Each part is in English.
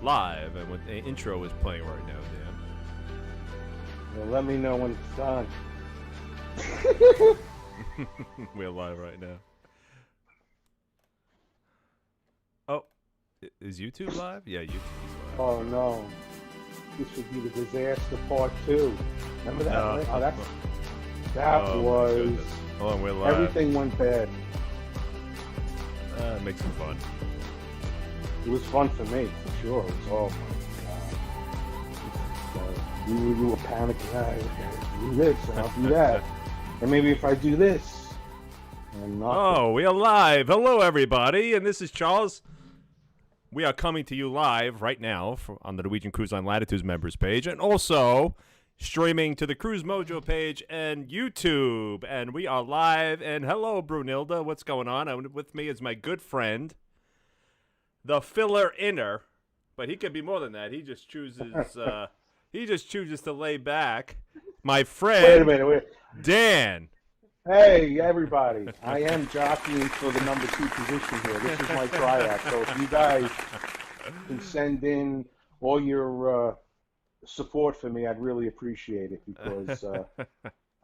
live, and when the intro is playing right now, Well, let me know when it's done. Dan. We're live right now. Oh, is YouTube live? Yeah, YouTube is live. Oh no, this would be the disaster part 2. Remember that? No. Right? That Oh, my was. goodness. Hold on, we're live. Everything went bad. Make some fun. It was fun for me, for sure. It was you were panicking. I'll do this, and I'll do that, and maybe if I do this, and not. Oh, we are live. Hello, everybody, and this is Charles. We are coming to you live right now on the Norwegian Cruise Line Latitudes members page, and also streaming to the Cruise Mojo page and YouTube. And we are live. And hello, Brunilda. What's going on? And with me is my good friend, the filler inner, but he could be more than that. He just chooses. He just chooses to lay back. My friend. Wait a minute. Dan. Hey, everybody. I am jockeying for the number 2 position here. This is my tryout. So if you guys can send in all your support for me, I'd really appreciate it because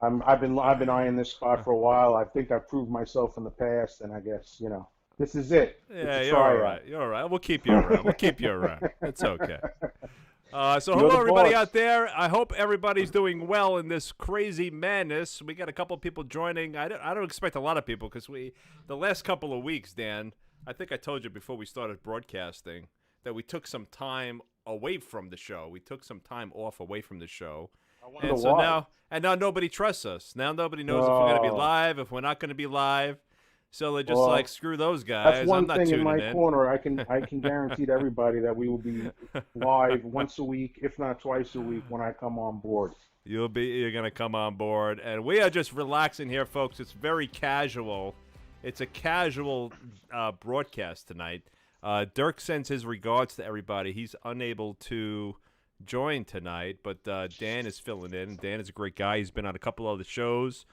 I've been eyeing this spot for a while. I think I've proved myself in the past, and I guess, this is it. Yeah, you're all right. You're all right. We'll keep you around. We'll keep you around. It's okay. So hello, everybody out there. I hope everybody's doing well in this crazy madness. We got a couple of people joining. I don't expect a lot of people because the last couple of weeks, Dan, I think I told you before we started broadcasting that we took some time away from the show. We took some time off away from the show. And so now nobody trusts us. Now nobody knows if we're going to be live, if we're not going to be live. So they're just like, screw those guys. That's one I'm not thing in tuning my corner. I can guarantee to everybody that we will be live once a week, if not twice a week, when I come on board. You're going to come on board. And we are just relaxing here, folks. It's very casual. It's a casual broadcast tonight. Dirk sends his regards to everybody. He's unable to join tonight, but Dan is filling in. Dan is a great guy. He's been on a couple other shows.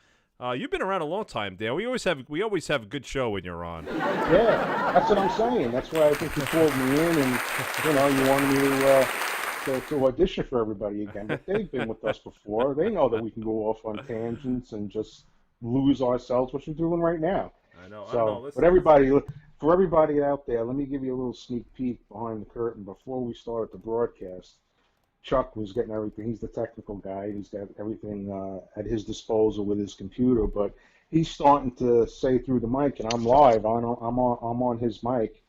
You've been around a long time, Dan. We always have a good show when you're on. Yeah, that's what I'm saying. That's why I think you called me in, and you wanted me to audition for everybody again. But they've been with us before. They know that we can go off on tangents and just lose ourselves, which we're doing right now. I know. So, for everybody out there, let me give you a little sneak peek behind the curtain before we start the broadcast. Chuck was getting everything. He's the technical guy. He's got everything at his disposal with his computer. But he's starting to say through the mic, and I'm live. I'm on his mic.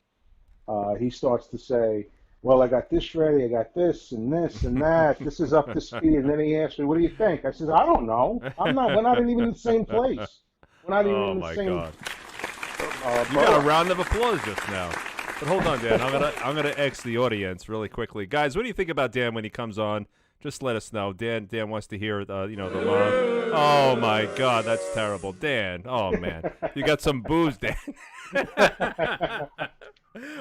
He starts to say, "Well, I got this ready. I got this and this and that. This is up to speed." And then he asked me, "What do you think?" I said, "I don't know. We're not even in the same place. We're not even in the same." God. You got a round of applause just now. But hold on, Dan. I'm gonna X the audience really quickly, guys. What do you think about Dan when he comes on? Just let us know. Dan wants to hear the love. Oh my God, that's terrible, Dan. Oh man, you got some booze, Dan.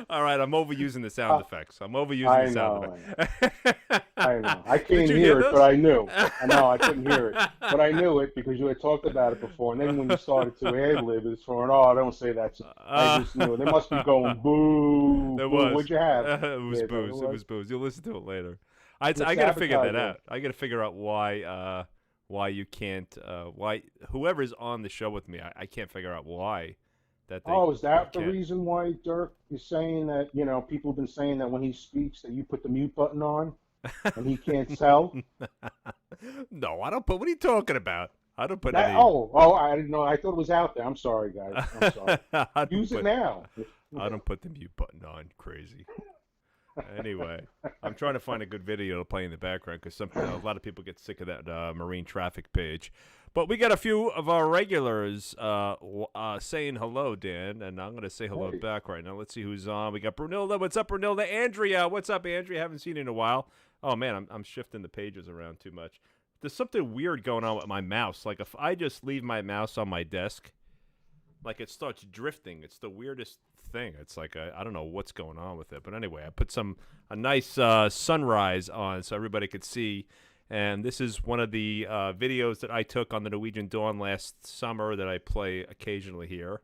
All right, I'm overusing the sound effects. I'm overusing the sound effects. I know. I couldn't hear it, but I knew. I know I couldn't hear it, but I knew it because you had talked about it before. And then when you started to ad-lib, it's for don't say that. I just knew. They must be going boo. There boo. was. What'd you have? It was booze. It was booze. You'll listen to it later. I gotta figure that out. I gotta figure out why you can't why whoever's on the show with me. I can't figure out why. Is that the reason why Dirk is saying that, people have been saying that when he speaks that you put the mute button on and he can't tell? No, I don't put, what are you talking about? I don't put any. I didn't know. I thought it was out there. I'm sorry, guys. I'm sorry. Use it now. I don't put the mute button on. Crazy. Anyway, I'm trying to find a good video to play in the background because a lot of people get sick of that marine traffic page. But we got a few of our regulars saying hello, Dan, and I'm going to say hello back right now. Let's see who's on. We got Brunilda. What's up, Brunilda? Andrea. What's up, Andrea? Haven't seen you in a while. Oh, man, I'm shifting the pages around too much. There's something weird going on with my mouse. Like, if I just leave my mouse on my desk, like, it starts drifting. It's the weirdest thing. It's like, I don't know what's going on with it. But anyway, I put a nice sunrise on so everybody could see. And this is one of the videos that I took on the Norwegian Dawn last summer that I play occasionally here.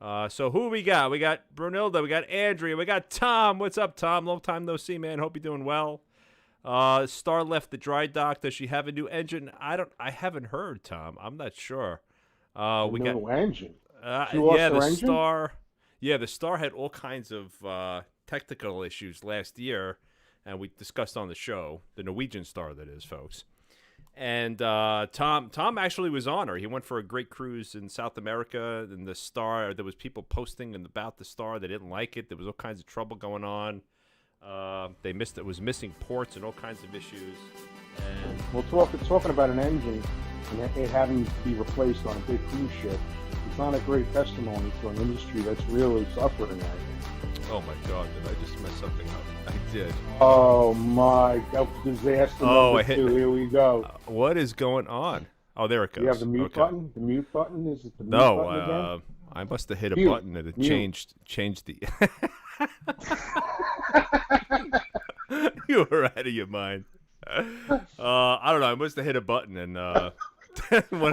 So who we got? We got Brunilda, we got Andrea, we got Tom. What's up, Tom? Long time no see, man. Hope you're doing well. Star left the dry dock. Does she have a new engine? I haven't heard, Tom. I'm not sure. We got new engine. She lost yeah, her the engine? Star. Yeah, the Star had all kinds of technical issues last year, and we discussed on the show, the Norwegian Star, that is, folks. And Tom actually was on her. He went for a great cruise in South America, and the Star, there was people posting about the Star. They didn't like it. There was all kinds of trouble going on. It was missing ports and all kinds of issues. And Well, talking about an engine and it having to be replaced on a big cruise ship, it's not a great testimony for an industry that's really suffering right now. oh my God, did I just mess something up? I did. Oh my God, disaster number two. Here we go. What is going on? Oh, there it goes. You have the mute Okay. button? The mute button? Is it the mute No, button again? I must have hit a Mute. button and it Mute. changed the. You were out of your mind. I don't know. I must have hit a button and I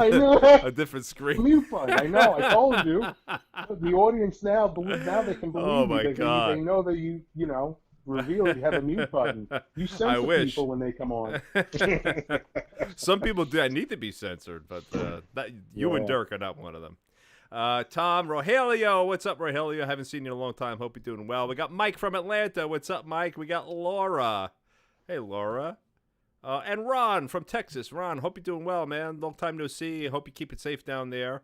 know. a different screen. Mute button. I know. I told you. The audience now they can believe Oh you. my They God. know that you revealed you have a mute button. You censor wish. people when they come on. Some people do. I need to be censored, but you and Yeah. Dirk are not one of them. Tom Rogelio, what's up, Rogelio? Haven't seen you in a long time. Hope you're doing well. We got Mike from Atlanta. What's up, Mike? We got Laura. Hey, Laura. And Ron from Texas. Ron, hope you're doing well, man. Long time no see. Hope you keep it safe down there.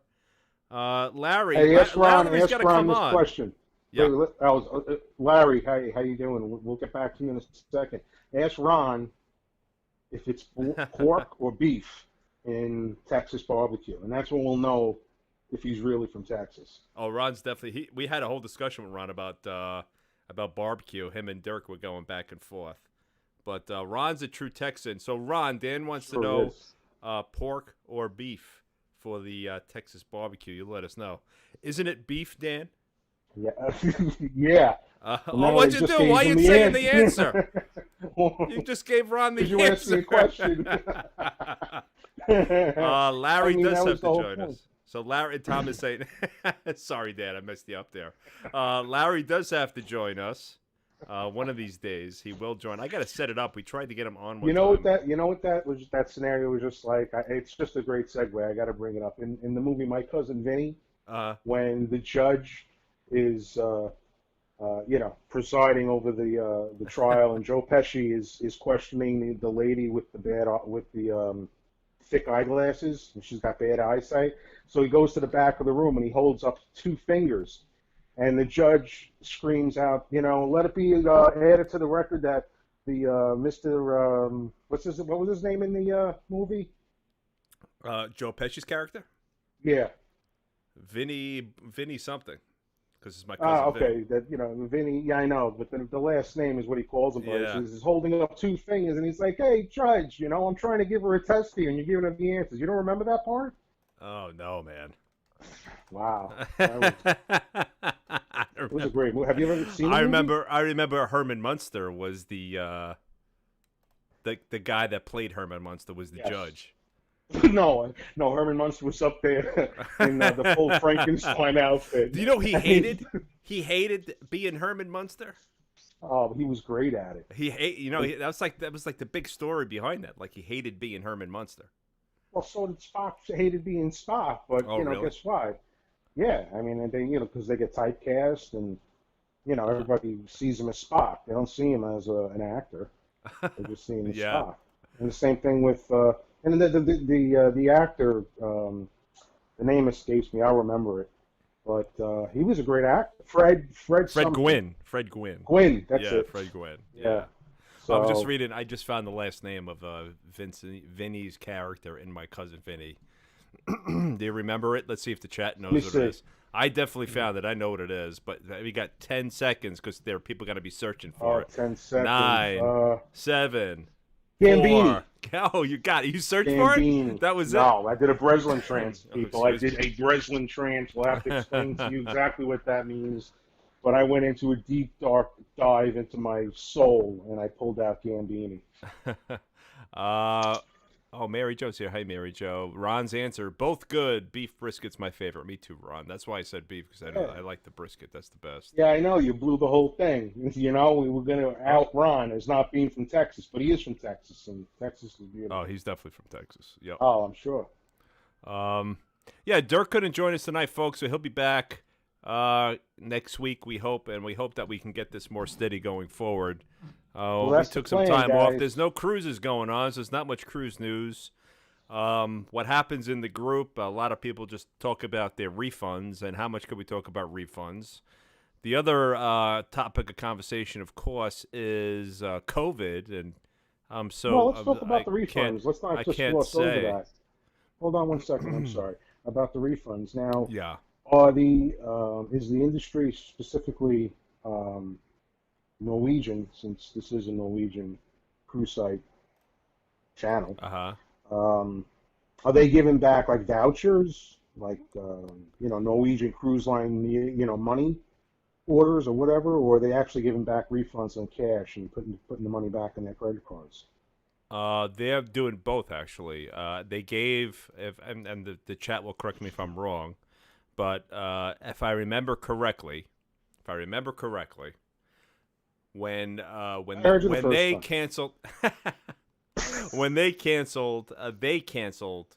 Larry. Hey, ask Ron, Larry's gotta come this on. question. Yeah. Hey, Larry, how you doing? We'll get back to you in a second. Ask Ron if it's pork or beef in Texas barbecue, and that's when we'll know if he's really from Texas. Oh, Ron's definitely. We had a whole discussion with Ron about barbecue. Him and Dirk were going back and forth. But Ron's a true Texan. So, Ron, Dan wants to know is. pork or beef for the Texas barbecue. You let us know. Isn't it beef, Dan? Yeah. Yeah. What'd you do? Why are you saying the answer? You just gave Ron the You asked me answer. a question. Larry does that have was to the whole join point. us. So Larry and Tom is saying, sorry, Dad, I messed you up there. Larry does have to join us. One of these days, he will join. I got to set it up. We tried to get him on one You know time. what that scenario was just like? It's just a great segue. I got to bring it up. In the movie My Cousin Vinny, when the judge is presiding over the trial, and Joe Pesci is questioning the lady with the thick eyeglasses, and she's got bad eyesight. So he goes to the back of the room and he holds up two fingers, and the judge screams out, let it be added to the record that the Mr. What was his name in the movie? Joe Pesci's character, Yeah. Vinny something, because it's my cousin. Okay. Vinny. Vinny. Yeah, I know, but the last name is what he calls him. Yeah. He's holding up two fingers, and he's like, "Hey, judge, I'm trying to give her a test here, and you're giving her the answers. You don't remember that part?" Oh no, man. Wow. It was a great movie. Have you ever seen it? I remember Herman Munster was the guy that played Herman Munster was the Yes. judge. No, Herman Munster was up there in the full Frankenstein outfit. Do you know he hated being Herman Munster? Oh, he was great at it. That was like the big story behind that. Like he hated being Herman Munster. Well, so did Spock. Hated being Spock, but Really? guess what? Yeah, I mean, and they because they get typecast, and everybody sees him as Spock. They don't see him as an actor. They just see him as Yeah. Spock. And the same thing with and the actor. The name escapes me. I'll remember it, but he was a great actor. Fred something. Gwynn. Fred Gwynn. Gwynn. That's Yeah, it. Fred Gwynn. Yeah. I was So- just reading. I just found the last name of Vinny's character in My Cousin Vinny. Do you remember it? Let's see if the chat knows me what see. it is. I definitely found it. I know what it is, but we got 10 seconds because there are people going to be searching for it. 10 seconds. 9, 7, Gambini. 4. Oh, you got it. You searched for Gambini. it? That was it? No, I did a Breslin trance, Oh, people. I excuse did a Breslin trance. We'll have to explain to you exactly what that means. But I went into a deep, dark dive into my soul, and I pulled out Gambini. Oh, Mary Jo's here. Hey, Mary Jo. Ron's answer, both good. Beef brisket's my favorite. Me too, Ron. That's why I said beef, because Yeah. I like the brisket. That's the best. Yeah, I know you blew the whole thing. You know, we were going to Oh, out Ron as not being from Texas, but he is from Texas, and Texas is oh, beautiful. he's definitely from Texas. Yep. Oh, I'm sure. Um, yeah, Dirk couldn't join us tonight, folks, so he'll be back next week, we hope, and we hope that we can get this more steady going forward. Well, We that's the took some plan, time off. guys. There's no cruises going on, so there's not much cruise news. What happens in the group, a lot of people just talk about their refunds, and how much could we talk about refunds? The other topic of conversation, of course, is COVID, and Well, let's talk about I the can't refunds. Let's not I just can't gloss over say. that. Hold on one second. I'm sorry about the refunds. Now, Yeah. are the is the industry specifically um, Norwegian, since this is a Norwegian cruise site channel? Uh-huh. Um, are they giving back like vouchers, like Norwegian Cruise Line, money orders or whatever, or are they actually giving back refunds in cash and putting the money back in their credit cards? They're doing both, actually. They gave, and the chat will correct me if I'm wrong, but if I remember correctly, when I heard you the when first they time. canceled they canceled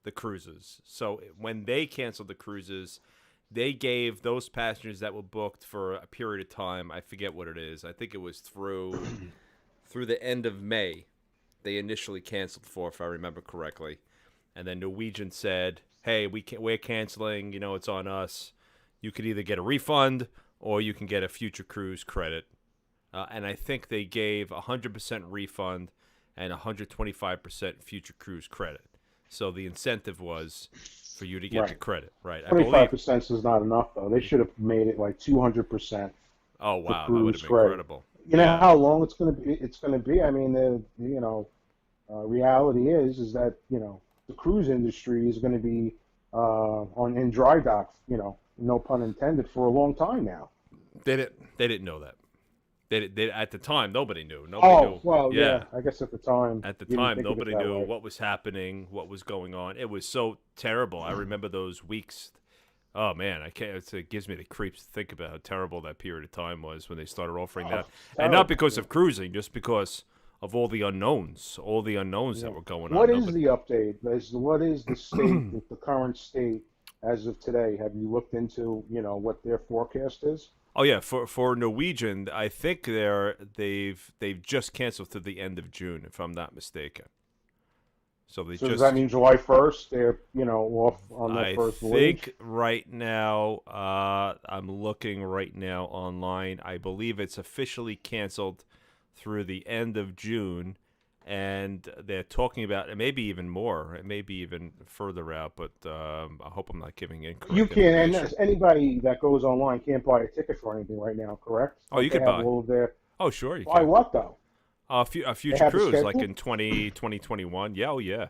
the cruises. So when they canceled the cruises, they gave those passengers that were booked for a period of time. I forget what it is. I think it was through the end of May. They initially canceled for, if I remember correctly, and then Norwegian said, "Hey, we're canceling. It's on us. You could either get a refund or you can get a future cruise credit." And I think they gave 100% refund and 125% future cruise credit. So the incentive was for you to get the Right. credit, right? I believe. 25% is not enough though. They should have made it like 200% Oh for wow, that would have cruise been credit. incredible. You know Yeah, how long it's going to be? It's going to be. I mean, reality is that the cruise industry is going to be on in dry dock. No pun intended, for a long time now. they didn't know that. They at the time nobody knew. Nobody Oh, knew. well, yeah. Yeah, I guess at the time at the you didn't time think of it nobody that knew way. what was happening, what was going on. It was so terrible. I remember those weeks. Oh man, I can't. It gives me the creeps to think about how terrible that period of time was when they started offering Oh, that, and not terrible. because Yeah. of cruising, just because of all the unknowns that Yeah. were going on. What is Nobody. the update? What is the state, the current state as of today? Have you looked into, what their forecast is? Oh yeah, for Norwegian, I think they've just canceled to the end of June, if I'm not mistaken. So they So does that just mean July 1st they're, off on their I first voyage? think right now, I'm looking right now online. I believe it's officially canceled through the end of June, and they're talking about it. Maybe even more. It may be even further out, but I hope I'm not giving You incorrect can't, information. and anybody that goes online can't buy a ticket for anything right now, correct? Oh, Don't you they could have buy. all of their, Oh, sure, you buy can. what though? A They future have the cruise, like schedule? in 2021. Yeah, oh yeah.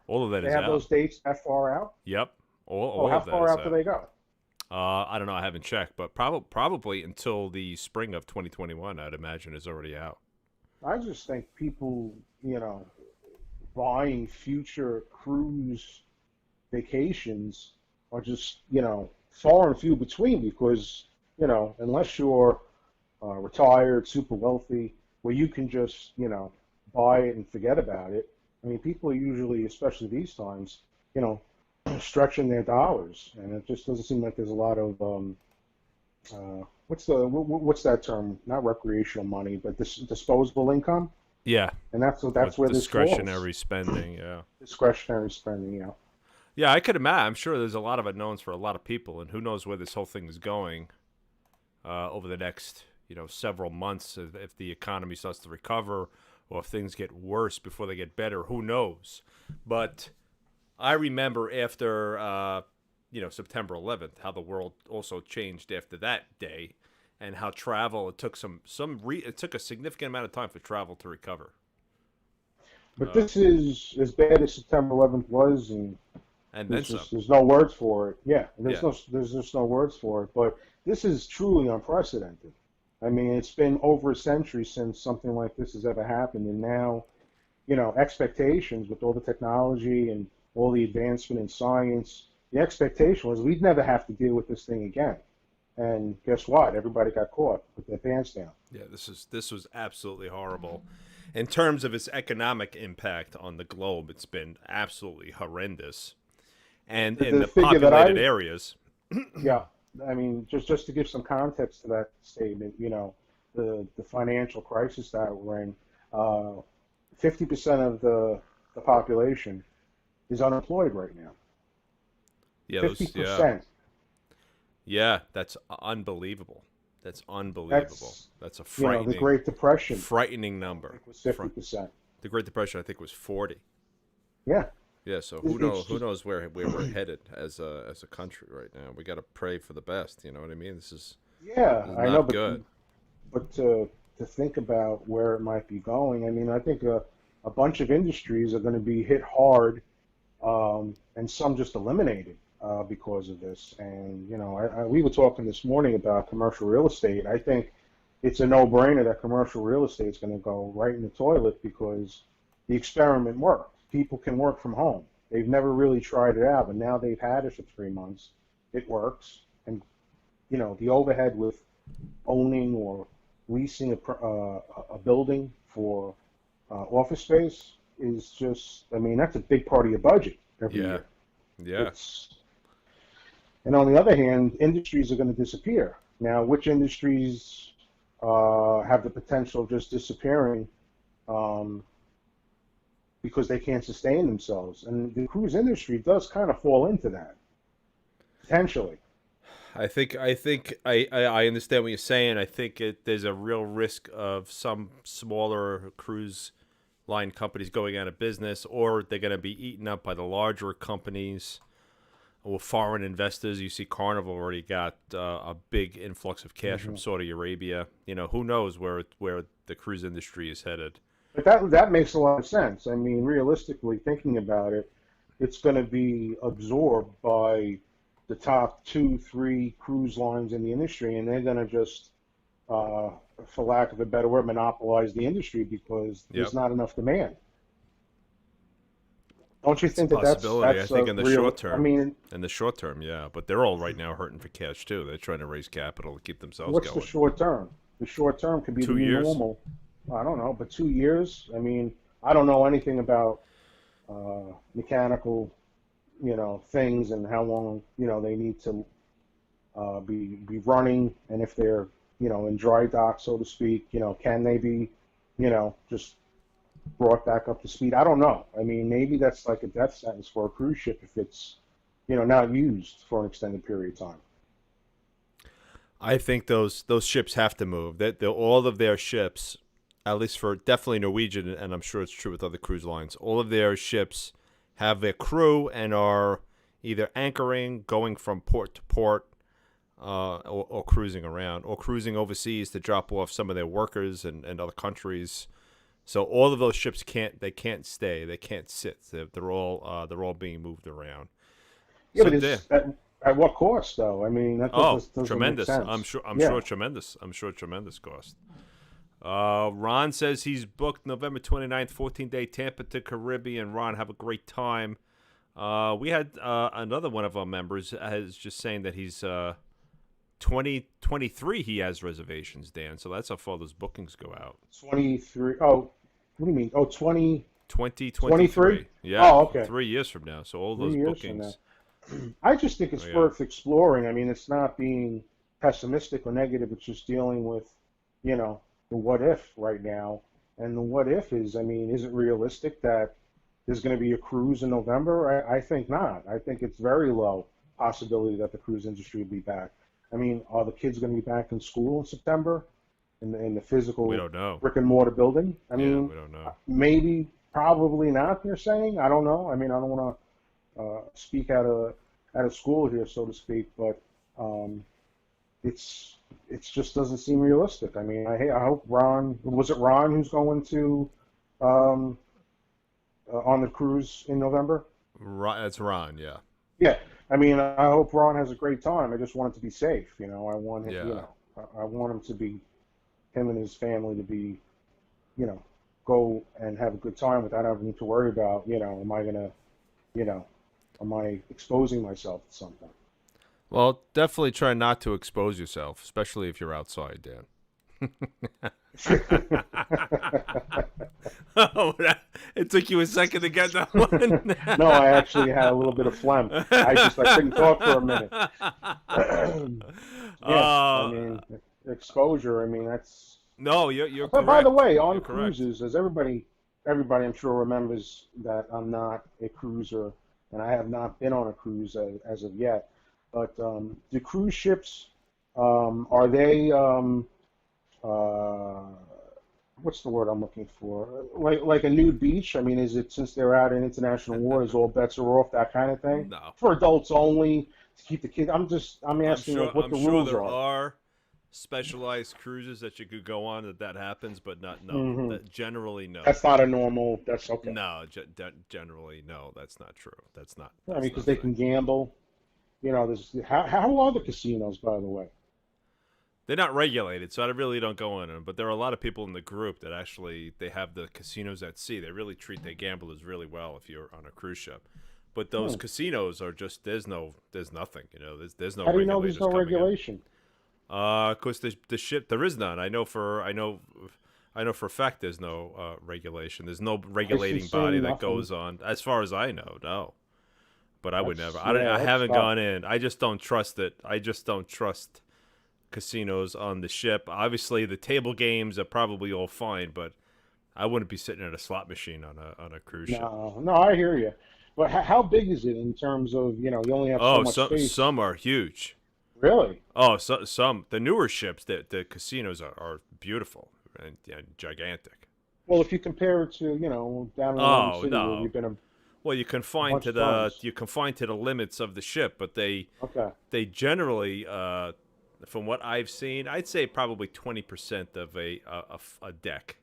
All of that They is have out. those dates that far out? Yep. Oh, All how of that far is out do out. they go? I don't know. I haven't checked, but probably until the spring of 2021, I'd imagine is already out. I just think people, buying future cruise vacations are just, far and few between because, unless you're retired, super wealthy, where you can just, buy it and forget about it. I mean, people are usually, especially these times, you know, stretching their dollars, and it just doesn't seem like there's a lot of what's that term? Not recreational money, but this disposable income, Yeah, and that's with where this falls. discretionary spending. Yeah, Discretionary spending, yeah. I could imagine. I'm sure there's a lot of unknowns for a lot of people, and who knows where this whole thing is going over the next several months if the economy starts to recover or if things get worse before they get better. Who knows? But I remember after September 11th how the world also changed after that day, and how travel it took it took a significant amount of time for travel to recover. But Uh, this is as bad as September 11th was, and and then there's some. just there's no words for it. Yeah, Yeah. there's just no words for it. But this is truly unprecedented. I mean, it's been over a century since something like this has ever happened, and now expectations with all the technology and all the advancement in science. The expectation was we'd never have to deal with this thing again. And guess what? Everybody got caught with their pants down. Yeah, this was absolutely horrible. In terms of its economic impact on the globe, it's been absolutely horrendous. And in the figure that populated areas. Yeah, I mean, just to give some context to that statement, the financial crisis that we're in, 50% of the population is unemployed right now. Yeah, 50%. Yeah, that's unbelievable. That's unbelievable. That's a frightening. The Great Depression. Frightening number. It was 50%. The Great Depression, I think, was 40. Yeah. Yeah. So who knows where we're headed as a country right now? We got to pray for the best. You know what I mean? This is I know, good. But to think about where it might be going, I mean, I think a bunch of industries are going to be hit hard, and some just eliminated. Because of this. And, we were talking this morning about commercial real estate. I think it's a no-brainer that commercial real estate is going to go right in the toilet because the experiment worked. People can work from home. They've never really tried it out, but now they've had it for 3 months. It works. And, the overhead with owning or leasing a building for office space is just, I mean, that's a big part of your budget every year. Yeah. And on the other hand, industries are going to disappear. Now, which industries have the potential of just disappearing because they can't sustain themselves? And the cruise industry does kind of fall into that, potentially. I think I understand what you're saying. I think there's a real risk of some smaller cruise line companies going out of business, or they're going to be eaten up by the larger companies or foreign investors. You see Carnival already got a big influx of cash from Saudi Arabia. Who knows where the cruise industry is headed. But that makes a lot of sense. I mean, realistically, thinking about it, it's going to be absorbed by the top 2-3 cruise lines in the industry, and they're going to just, for lack of a better word, monopolize the industry because there's not enough demand. Don't you think that's I think in the short term. I mean, in the short term, yeah, but they're all right now hurting for cash too. They're trying to raise capital to keep themselves going. What's the short term? The short term could be 2 the new years. normal. I don't know, but 2 years. I mean, I don't know anything about mechanical, things and how long they need to be running, and if they're in dry dock, so to speak. Can they be just brought back up to speed? I don't know. I mean, maybe that's like a death sentence for a cruise ship if it's, not used for an extended period of time. I think those ships have to move. That all of their ships, at least for definitely Norwegian, and I'm sure it's true with other cruise lines, all of their ships have their crew and are either anchoring, going from port to port, or cruising around, or cruising overseas to drop off some of their workers and other countries. So all of those ships can't stay. They can't sit. They're all being moved around. Yeah, so but it's at what cost, though? I mean, that doesn't tremendous. make sense. I'm sure tremendous. I'm sure tremendous cost. Ron says he's booked November 29th, 14-day Tampa to Caribbean. Ron, have a great time. We had another one of our members is just saying that he's 2023 he has reservations, Dan. So that's how far those bookings go out. 23. Oh, what do you mean? Oh, 2023. Yeah. Oh, okay. 3 years from now. So all those bookings. I just think it's worth exploring. I mean, it's not being pessimistic or negative. It's just dealing with, the what if right now. And the what if is, I mean, is it realistic that there's going to be a cruise in November? I think not. I think it's very low possibility that the cruise industry will be back. I mean, are the kids going to be back in school in September in the physical we don't know. brick and mortar building? I mean, we don't know. Maybe, probably not, they're saying. I don't know. I mean, I don't want to speak out of school here, so to speak, but it's just doesn't seem realistic. I mean, I hope Ron, was it Ron who's going to on the cruise in November? That's Ron, yeah. Yeah, I mean, I hope Ron has a great time. I just want it to be safe. I want him, I want him to be, him and his family to be, go and have a good time without having to worry about, am I gonna, you know, am I exposing myself to something? Well, definitely try not to expose yourself, especially if you're outside, Dan. Oh, it took you a second to get that one. No, I actually had a little bit of phlegm. I couldn't talk for a minute. Yeah, I uh, mean, exposure. I mean, that's. no, you're But by the correct. way, You're on correct. cruises, as everybody I'm sure remembers that I'm not a cruiser, and I have not been on a cruise as of yet. But the cruise ships, are they? Uh, what's the word I'm looking for? Like a nude beach? I mean, is it, since they're out in international waters, all bets are off, that kind of thing? No, For adults only, to keep the kids. I'm I'm asking sure. like what I'm the sure rules there are. are specialized cruises that you could go on that happens, but not no. Hmm. That generally no. That's not a normal. That's okay. No, generally no. That's not true. That's not. I mean, That's because not a they thing. can gamble. There's how are the casinos, by the way? They're not regulated, so I really don't go in them. But there are a lot of people in the group that actually they have the casinos at sea. They really treat their gamblers really well if you're on a cruise ship. But those Hmm. casinos are just there's nothing. There's no How do you know there's regulators no coming in. regulation? Of course, the ship there is none. I know for a fact there's no regulation. There's no regulating body Licensing, that nothing. goes on. As far as I know, no. But I would never. That's yeah, I that's haven't tough. gone in. I just don't trust it. I just don't trust casinos on the ship. Obviously, the table games are probably all fine, but I wouldn't be sitting at a slot machine on a cruise ship. No, no, I hear you. But how big is it in terms of, you only have so Oh, much space? some are huge. Really? Oh, some the newer ships, the casinos are beautiful and gigantic. Well, if you compare it to, down in Atlantic Oh City where no. we've been Well, a bunch of times. you confine to the limits of the ship, but Okay. they generally, from what I've seen, I'd say probably 20% of a deck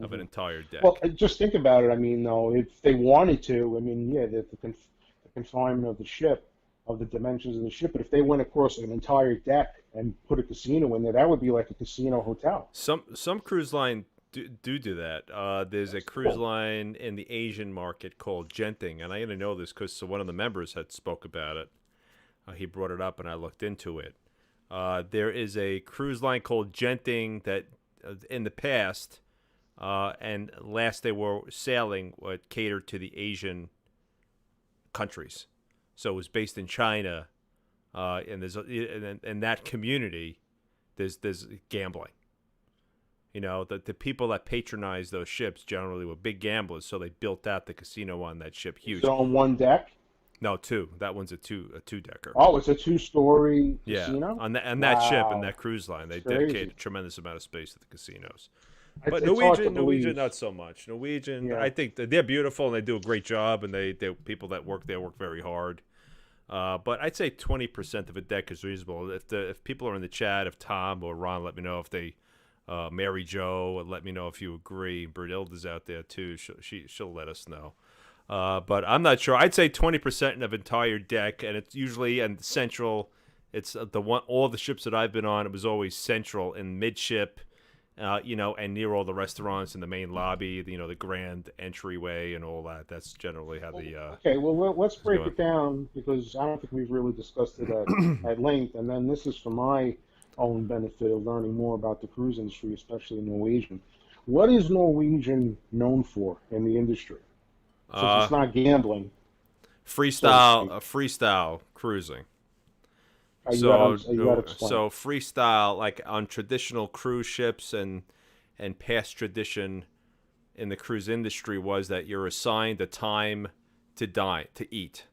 of an Hmm. entire Well, deck. just think about it. I mean, though, if they wanted to, I mean, yeah, the confinement of the ship, of the dimensions of the ship, but if they went across an entire deck and put a casino in there, that would be like a casino hotel. Some cruise line do that. There's a That's cruise cool. line in the Asian market called Genting, and I only know this because one of the members had spoke about it. He brought it up, and I looked into it. There is a cruise line called Genting that, in the past, and last they were sailing, would cater to the Asian countries. So it was based in China, and in that community, there's gambling. The people that patronize those ships generally were big gamblers, so they built out the casino on that ship Is it huge. on one deck? No, two. That one's a two decker. Oh, it's a two-story Yeah, casino? on that ship and Wow. that cruise line, That's they dedicate crazy. a tremendous amount of space to the casinos. It's But it's hard to Norwegian, believe. not so much. Norwegian, Yeah. I think that they're beautiful and they do a great job, and they people that work there work very hard. But I'd say 20% of a deck is reasonable. If people are in the chat, if Tom or Ron let me know if they, Mary Jo, let me know if you agree. Bernilda's out there too. She'll let us know. But I'm not sure. I'd say 20% of entire deck, and it's usually in central. It's the one. All the ships that I've been on, it was always central in midship, and near all the restaurants in the main lobby. The grand entryway and all that. That's generally how the Okay, well, let's is break going. it down because I don't think we've really discussed it at length. And then this is for my own benefit of learning more about the cruise industry, especially Norwegian. What is Norwegian known for in the industry? Since Uh, it's not gambling, so to freestyle, speak. freestyle cruising. You got to explain. So freestyle, like on traditional cruise ships and past tradition in the cruise industry was that you're assigned a time to dine to eat.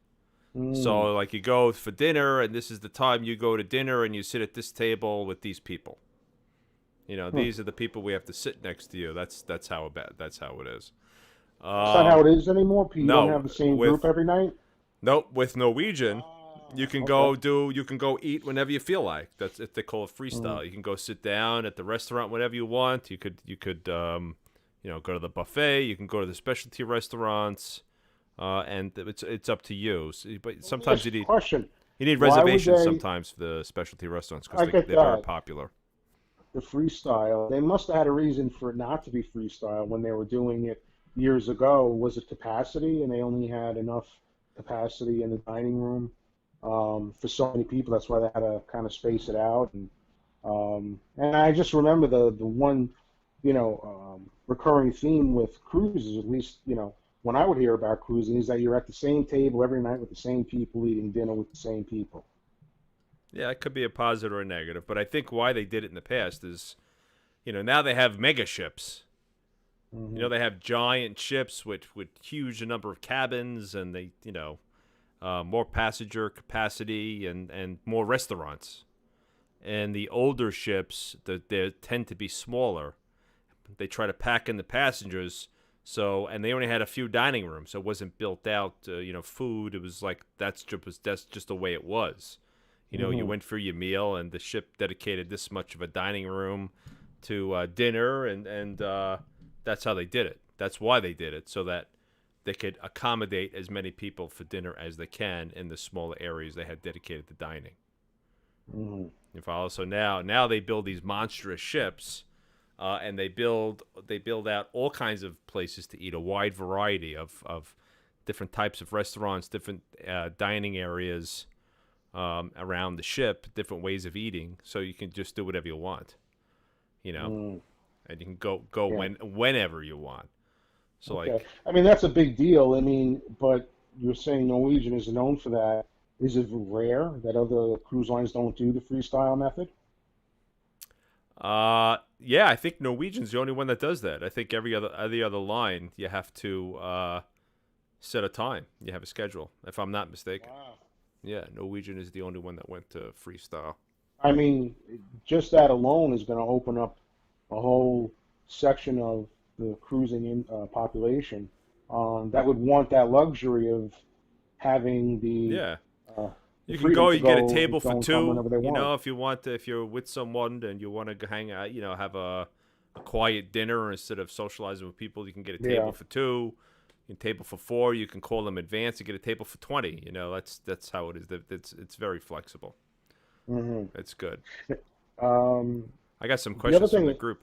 Mm, So like you go for dinner, and this is the time you go to dinner, and you sit at this table with these people. hmm. These are the people we have to sit next to you. That's how it is. It's not how it is anymore. You don't No, have the same group every night. nope. With Norwegian, Okay. you can go eat whenever you feel like. That's if they call it Mm. freestyle. You can go sit down at the restaurant whenever you want. You could go to the buffet. You can go to the specialty restaurants, and it's up to you. But Let me sometimes ask you a question. you need Why would reservations they? sometimes for the specialty restaurants because I get they're very that. popular. the freestyle. They must have had a reason for it not to be freestyle when they were doing it years ago. Was it capacity, and they only had enough capacity in the dining room for so many people? That's why they had to kind of space it out. And I just remember the one, recurring theme with cruises, at least, when I would hear about cruising, is that you're at the same table every night with the same people, eating dinner with the same people. Yeah, it could be a positive or a negative, but I think why they did it in the past is, now they have mega ships. Mm-hmm. They have giant ships with huge number of cabins, and they, more passenger capacity and more restaurants. And the older ships, they tend to be smaller. They try to pack in the passengers, and they only had a few dining rooms, so it wasn't built out. Food. It was like that's just the way it was. You went for your meal, and the ship dedicated this much of a dining room to dinner, and that's how they did it. That's why they did it, so that they could accommodate as many people for dinner as they can in the smaller areas they had dedicated to dining. Mm-hmm. You follow? So now they build these monstrous ships, and they build out all kinds of places to eat, a wide variety of different types of restaurants, different dining areas around the ship, different ways of eating, so you can just do whatever you want, and you can go whenever you want. So Okay. like, I mean, that's a big deal. I mean, but you're saying Norwegian is known for that. Is it rare that other cruise lines don't do the freestyle method? yeah, I think Norwegian's the only one that does that. I think every other line you have to set a time. You have a schedule, if I'm not mistaken. Wow. Yeah, Norwegian is the only one that went to freestyle. I mean, just that alone is going to open up a whole section of the population that would want that luxury of having Yeah. uh, the You can freedom go. to You get a go table for and come two. whenever they want. If you want, if you're with someone and you want to hang out, have a quiet dinner instead of socializing with people, you can get a table Yeah. for two. You can table for four. You can call them advance and get a table for 20. That's how it is. It's very flexible. Hmm. It's good. Um, I got some the other questions from thing. the group.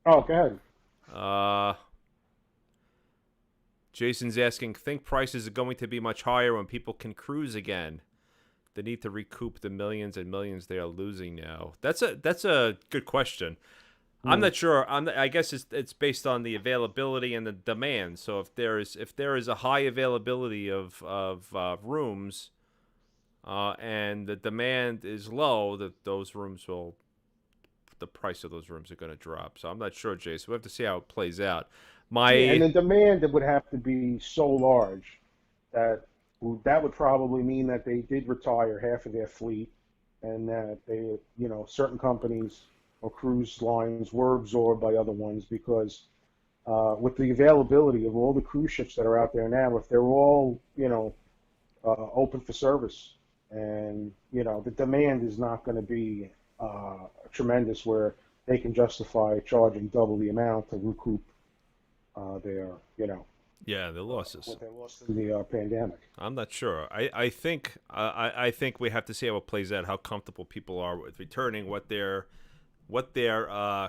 Oh, go ahead. Uh, Jason's asking, think prices are going to be much higher when people can cruise again. They need to recoup the millions and millions they are losing now. That's a good question. I'm not sure. I guess it's based on the availability and the demand. So if there is a high availability of rooms, and the demand is low, the price of those rooms are going to drop. So I'm not sure, Jason. We have to see how it plays out. Yeah, and the demand would have to be so large that that would probably mean that they did retire half of their fleet, and that certain companies or cruise lines were absorbed by other ones because with the availability of all the cruise ships that are out there now, if they're all open for service, and the demand is not going to be tremendous where they can justify charging double the amount to recoup their the losses. what they lost in the pandemic. I'm not sure. I think we have to see how it plays out, how comfortable people are with returning, what their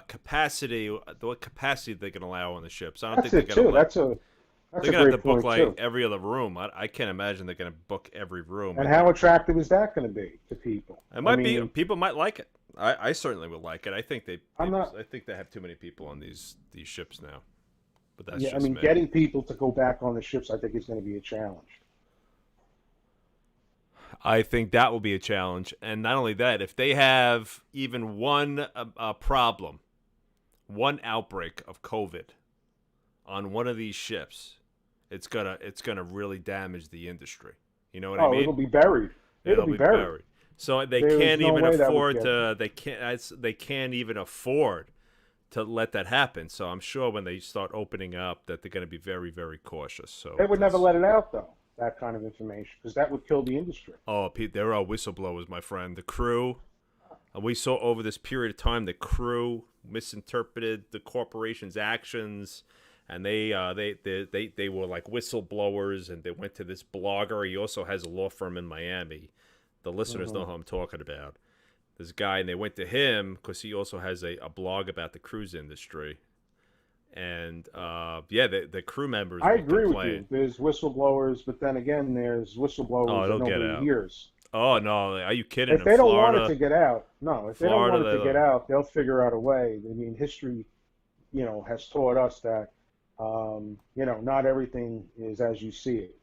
capacity, what capacity they can allow on the ships. I don't That's think it they're too. gonna That's a have to great book point like too. every other room. I can't imagine they're gonna book every room. And how attractive is that going to be to people? It might I be. mean, People might like it. I certainly would like it. I think I'm not. I think they have too many people on these ships now. But that's Yeah, I just mean, me. getting people to go back on the ships, I think, is going to be a challenge. I think that will be a challenge, and not only that, if they have even one problem, one outbreak of COVID on one of these ships, it's gonna really damage the industry. You know what I Oh, mean? it'll be buried. It'll It'll be be buried. buried. So they There is can't no even way that would afford get. to. They can't even afford to let that happen. So I'm sure when they start opening up, that they're going to be very, very cautious. So They would never let it out, though, that kind of information, because that would kill the industry. Oh, Pete, there are whistleblowers, my friend. The crew. We saw over this period of time the crew misinterpreted the corporation's actions, and they were like whistleblowers, and they went to this blogger. He also has a law firm in Miami. The listeners know who I'm talking about. this guy, and they went to him because he also has a blog about the cruise industry. And yeah, the crew members I will agree with complain. you. There's whistleblowers, but then again, there's Oh, whistleblowers that it'll get nobody out. hears. Oh no, are you kidding? If In they don't want it Florida, to get out, no, if they don't Florida, want it they to get don't. out, they'll figure out a way. I mean, history, has taught us that, not everything is as you see it.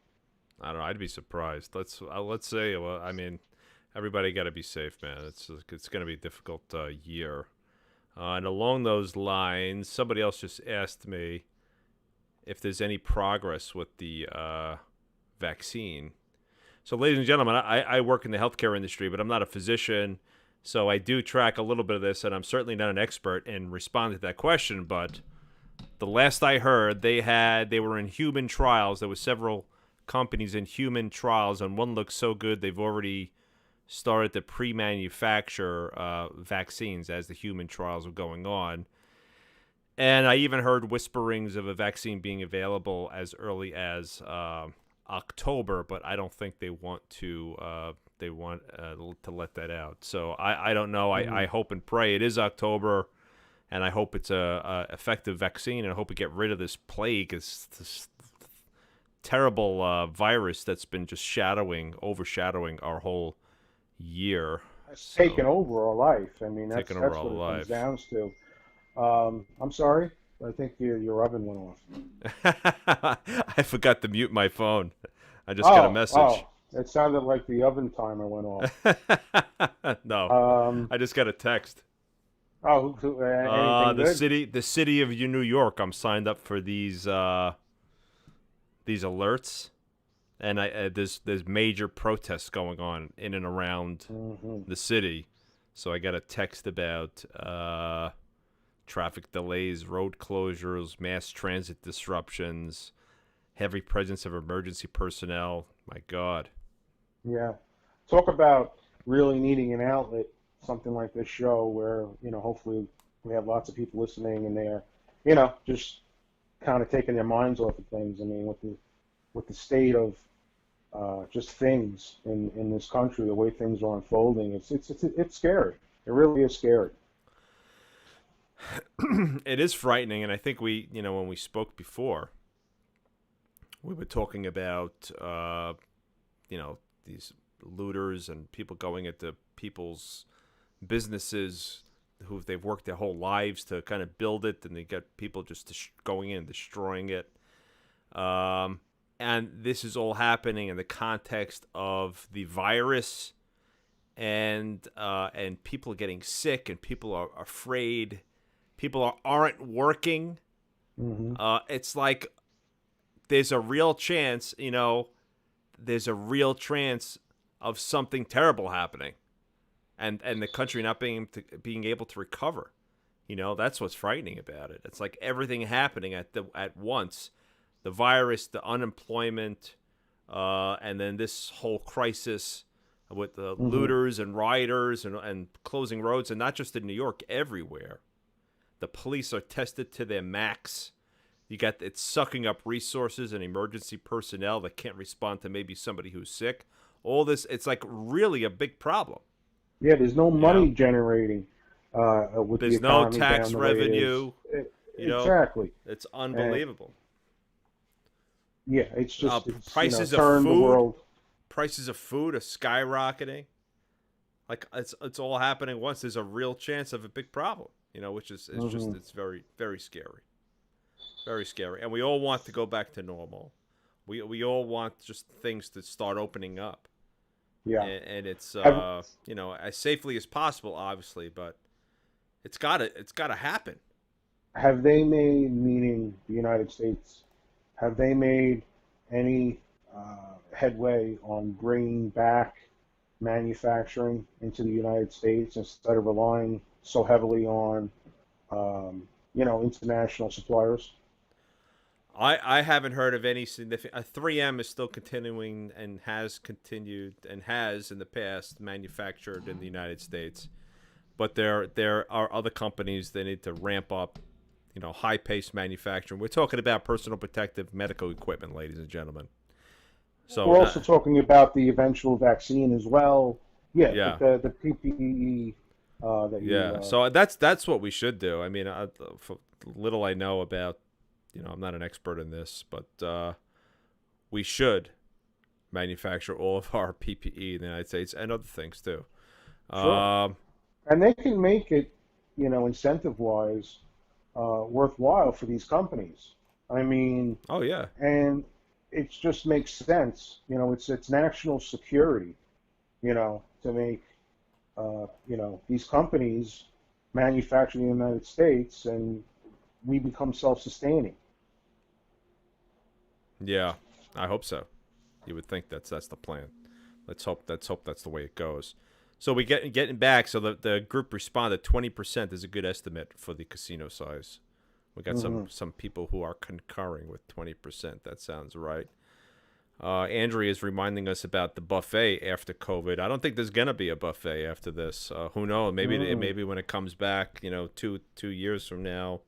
I don't know. I'd be surprised. Let's say. Well, I mean, everybody got to be safe, man. It's going to be a difficult year. And along those lines, somebody else just asked me if there's any progress with the vaccine. So, ladies and gentlemen, I work in the healthcare industry, but I'm not a physician. So I do track a little bit of this, and I'm certainly not an expert in responding to that question. But the last I heard, they were in human trials. There were several companies in human trials, and one looks so good they've already started to pre-manufacture vaccines as the human trials were going on. And I even heard whisperings of a vaccine being available as early as October, but I don't think they want to let that out. So I don't know. I hope and pray it is October, and I hope it's a effective vaccine, and I hope we get rid of this plague, this terrible virus that's been just overshadowing our whole year. It's taken over our life. I mean, that's Taken over what our it life. comes down to. I'm sorry. I think your oven went off. I forgot to mute my phone. I just got a message. Oh, it sounded like the oven timer went off. No, I just got a text. Oh, anything good? The city of New York. I'm signed up for these alerts, and there's major protests going on in and around the city. So I got a text about traffic delays, road closures, mass transit disruptions, heavy presence of emergency personnel. My God. Yeah. Talk about really needing an outlet, something like this show where, hopefully we have lots of people listening and they're, just kind of taking their minds off of things. I mean, with the state of just things in this country, the way things are unfolding, it's scary. It really is scary. It is frightening, and I think when we spoke before, we were talking about, these looters and people going into people's businesses who they've worked their whole lives to kind of build it, and they get people just going in and destroying it. And this is all happening in the context of the virus, and people are getting sick, and people are afraid. People aren't working. Mm-hmm. It's like there's a real chance, of something terrible happening, and the country not being able to recover. That's what's frightening about it. It's like everything happening at once. The virus, the unemployment, and then this whole crisis with the looters and rioters and closing roads, and not just in New York, everywhere. The police are tested to their max. It's sucking up resources and emergency personnel that can't respond to maybe somebody who's sick. All this, it's like really a big problem. Yeah, there's no money generating with there's the no economy tax down the way it revenue. is. Exactly. It's unbelievable. Yeah, it's just prices of turned the world. Prices of food are skyrocketing. Like it's all happening once. There's a real chance of a big problem. Which is it's very, very scary. Very scary. And we all want to go back to normal. We all want just things to start opening up. Yeah. And it's as safely as possible, obviously, but it's gotta happen. Have they made, meaning the United States, have they made any headway on bringing back manufacturing into the United States instead of relying so heavily on, international suppliers? I haven't heard of any significant. 3M is still continuing and has continued and has in the past manufactured in the United States, but there are other companies that need to ramp up, high-paced manufacturing. We're talking about personal protective medical equipment, ladies and gentlemen. So we're also talking about the eventual vaccine as well. Yeah. Yeah. The PPE that Yeah, you. so that's what we should do. I mean, for little I know about, I'm not an expert in this, but we should manufacture all of our PPE in the United States and other things too. Sure. Um, And they can make it, incentive wise, worthwhile for these companies. I mean, oh yeah, and it just makes sense. It's national security. To make these companies manufacture in the United States, and we become self-sustaining. yeah, I hope so. You would think that's the plan. Let's hope that's the way it goes. So we getting back. So the group responded 20% is a good estimate for the casino size. We got Hmm. some people who are concurring with 20%. That sounds right. Andrea is reminding us about the buffet after COVID. I don't think there's gonna be a buffet after this. Who knows? Mm. Maybe when it comes back, 2 years from now,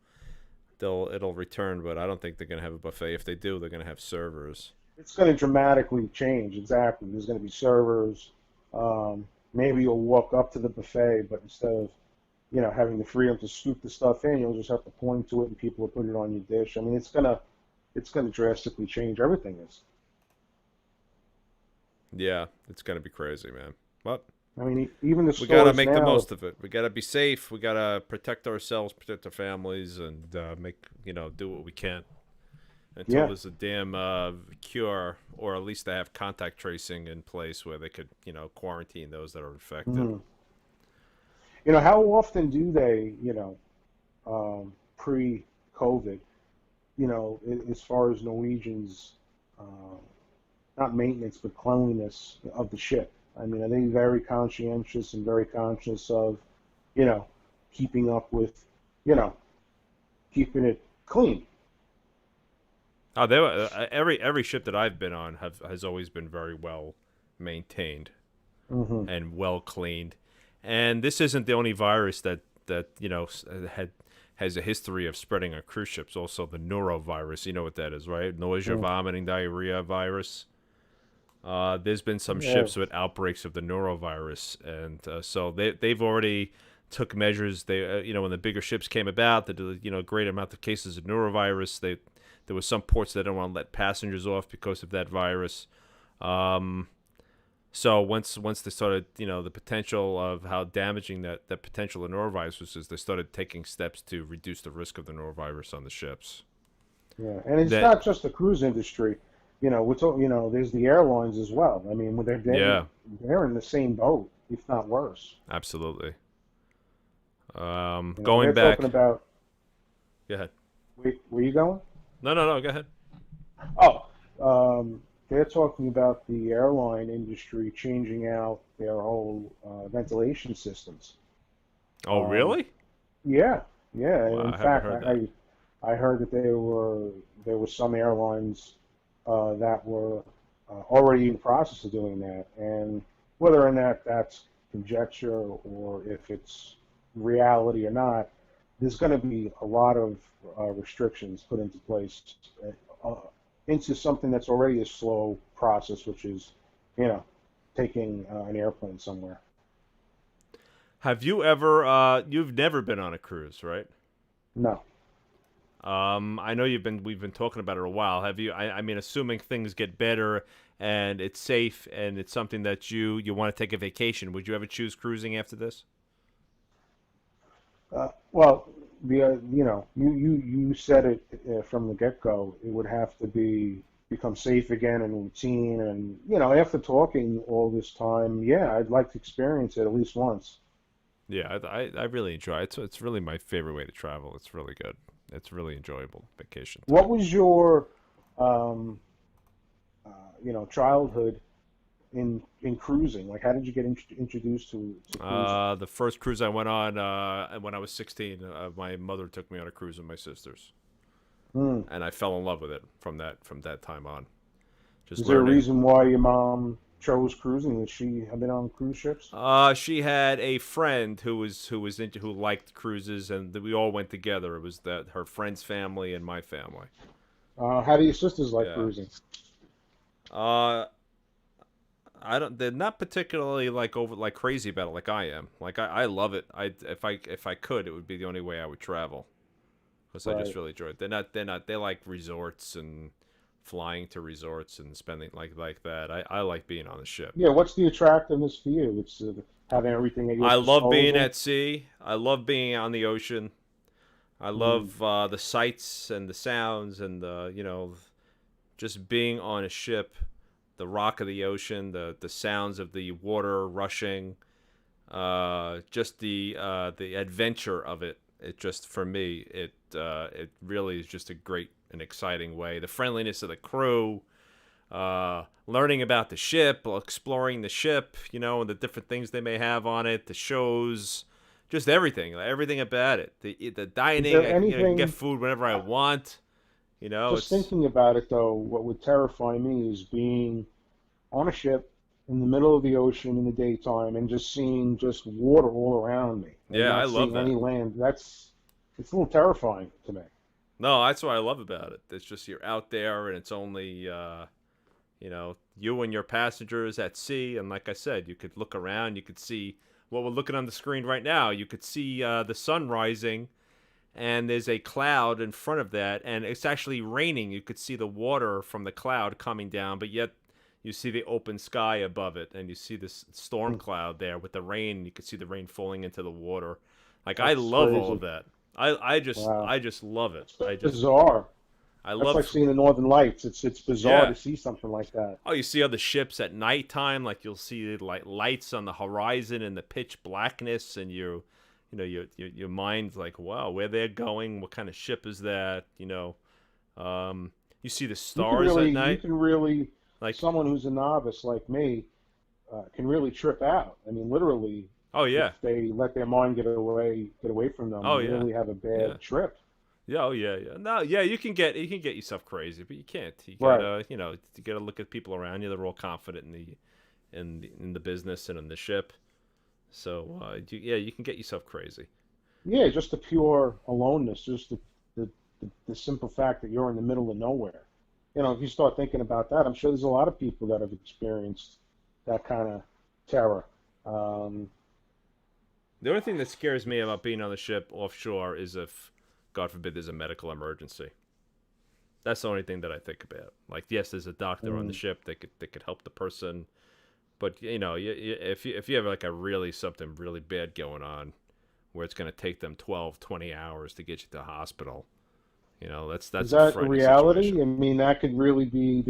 it'll return. But I don't think they're gonna have a buffet. If they do, they're gonna have servers. It's going to dramatically change. Exactly. There's going to be servers. Maybe you'll walk up to the buffet, but instead of having the freedom to scoop the stuff in, you'll just have to point to it, and people will put it on your dish. I mean, it's gonna drastically change everything. Is Yeah, it's gonna be crazy, man. But I mean, even the we gotta stores make the now. most of it. We gotta be safe. We gotta protect ourselves, protect our families, and do what we can until Yeah. there's a damn cure, or at least they have contact tracing in place where they could, quarantine those that are infected. Mhm. How often do they, pre-COVID, as far as Norwegians, uh, not maintenance, but cleanliness of the ship? I mean, are they very conscientious and very conscious of, you know, keeping up with, you know, keeping it clean? Oh, they were, every ship that I've been on has always been very well maintained Hmm. and well cleaned. And this isn't the only virus that had has a history of spreading on cruise ships. Also, the norovirus, you know what that is, right? Nausea, Mm. vomiting, diarrhea virus. There's been some Yeah. ships with outbreaks of the norovirus, and so they've already took measures. When the bigger ships came about, the great amount of cases of norovirus. There was some ports that didn't want to let passengers off because of that virus. Um, so once they started, the potential of how damaging that potential of norovirus was, they started taking steps to reduce the risk of the norovirus on the ships. Yeah, and it's That not just the cruise industry. There's the airlines as well. I mean, when yeah, they're in the same boat, if not worse. absolutely. They're Going talking back, about. go ahead. Where you going? No, go ahead. Oh, they're talking about the airline industry changing out their whole ventilation systems. Oh, Um, really? yeah, yeah. Wow, In I haven't fact, heard that. I heard that there were some airlines that were already in the process of doing that, and whether or not that's conjecture or if it's reality or not, there's going to be a lot of restrictions put into place uh, into something that's already a slow process, which is, you know, taking an airplane somewhere. Have you ever? You've never been on a cruise, right? No. I know we've been talking about it a while. Have you? I mean, assuming things get better and it's safe and it's something that you want to take a vacation, would you ever choose cruising after this? Well, you said it from the get-go. It would have to become safe again and routine, and after talking all this time, yeah, I'd like to experience it at least once. Yeah, I really enjoy it. It's really my favorite way to travel. It's really good. It's really enjoyable vacation What time. was your, um, uh, childhood in cruising? Like, how did you get introduced to cruising? The first cruise I went on when I was 16, my mother took me on a cruise with my sisters, Hmm. and I fell in love with it from that time on. Just Is there a learning. reason why your mom chose cruising? Did she have been on cruise ships? She had a friend who liked cruises, and we all went together. It was that her friend's family and my family. How do your sisters like Yeah. cruising? Uh, I don't. They're not particularly like over like crazy about it like I am. Like I love it. If I could, it would be the only way I would travel because I just Right. really enjoy it. They're not. They like resorts and flying to resorts and spending like that. I like being on the ship. Yeah, what's the attractiveness for you? It's having everything at your I love being disposal. at sea. I love being on the ocean. I Mm. love the sights and the sounds and the just being on a ship, the rock of the ocean, the sounds of the water rushing, just the adventure of it. It just for me it really is just a great and exciting way. The friendliness of the crew, learning about the ship, exploring the ship, and the different things they may have on it, the shows, just everything about it. The Is dining, there I can get anything? food whenever I want. Just It's thinking about it, though, what would terrify me is being on a ship in the middle of the ocean in the daytime and just seeing just water all around me and yeah, I not love seeing that. any land. It's a little terrifying to me. No, that's what I love about it. It's just you're out there and it's only you and your passengers at sea, and like I said, you could look around, you could see what we're looking on the screen right now. You could see the sun rising, and there's a cloud in front of that, and it's actually raining. You could see the water from the cloud coming down, but yet you see the open sky above it, and you see this storm Hmm. cloud there with the rain. You could see the rain falling into the water. Like I That's love all of crazy. that. I Wow. just love it. It's bizarre. I That's like love seeing the Northern Lights. It's bizarre yeah. to see something like that. Oh, you see other ships at nighttime, like you'll see like lights on the horizon and the pitch blackness, and your mind's like, wow, where they're going, what kind of ship is that? You see the stars at You night, can really, like, someone who's a novice like me, can really trip out. I mean, literally, oh if yeah, they let their mind get away from them, oh and yeah, really have a yeah, bad trip. yeah, oh yeah, yeah. No, yeah, you can get yourself crazy, but you can't. You Right. gotta you gotta look at people around you. They're all confident in the business and in the ship. So yeah, you can get yourself crazy. Yeah, just the pure aloneness, just the simple fact that you're in the middle of nowhere. If you start thinking about that, I'm sure there's a lot of people that have experienced that kind of terror. Um, The only thing that scares me about being on the ship offshore is if, God forbid, there's a medical emergency. That's the only thing that I think about. Like, yes, there's a doctor on the mm, ship that could help the person, but if you have like a really something really bad going on, where it's going to take them 12, 20 hours to get you to the hospital, is that's a that a frightening situation. reality? I mean, that could really be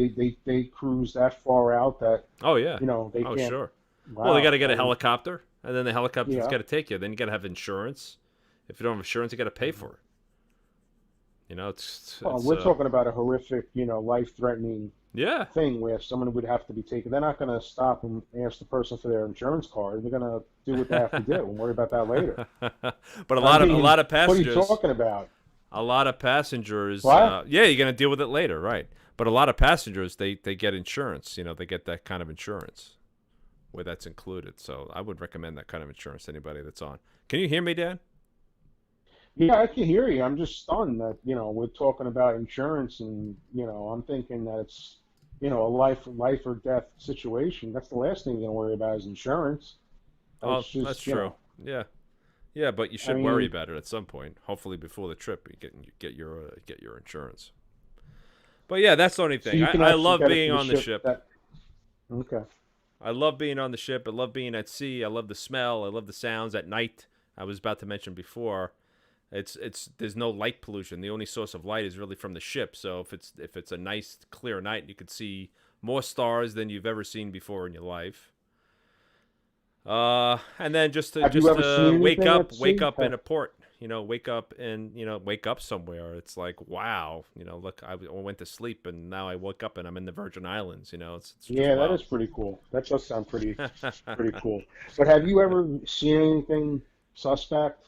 they cruise that far out that Oh yeah, they oh can't. sure. Well, they got Wow. to get a helicopter, and then the helicopter's Yeah. got to take you. Then you got to have insurance. If you don't have insurance, you got to pay for it. It's Well, it's we're talking about a horrific, life-threatening yeah. thing where someone would have to be taken. They're not going to stop and ask the person for their insurance card. They're going to do what they have to do and worry about that later. But a I lot of a mean, lot of what are you passengers, talking about? a lot of passengers, What? yeah, you're gonna deal with it later, right? But a lot of passengers, they get insurance. They get that kind of insurance where that's included. So I would recommend that kind of insurance to anybody that's on. Can you hear me, Dan? Yeah, I can hear you. I'm just stunned that, we're talking about insurance and, I'm thinking that it's, a life or death situation. That's the last thing you're going to worry about is insurance. Oh, It's that's just, true. Yeah, yeah, but you I should worry mean, about it at some point. Hopefully, before the trip, you get your insurance. But yeah, that's the only so thing. you I, can I actually love get it being for the on the ship ship. that, okay. I love being on the ship. I love being at sea. I love the smell. I love the sounds at night. I was about to mention before. It's there's no light pollution. The only source of light is really from the ship. So if it's a nice clear night, you could see more stars than you've ever seen before in your life. And then just to Have you just ever to seen wake anything up, at wake sea? up in a port. Wake up somewhere. It's like wow. Look, I went to sleep and now I woke up and I'm in the Virgin Islands. It's just Yeah, that wow. is pretty cool. That does sound pretty cool. But have you ever seen anything suspect?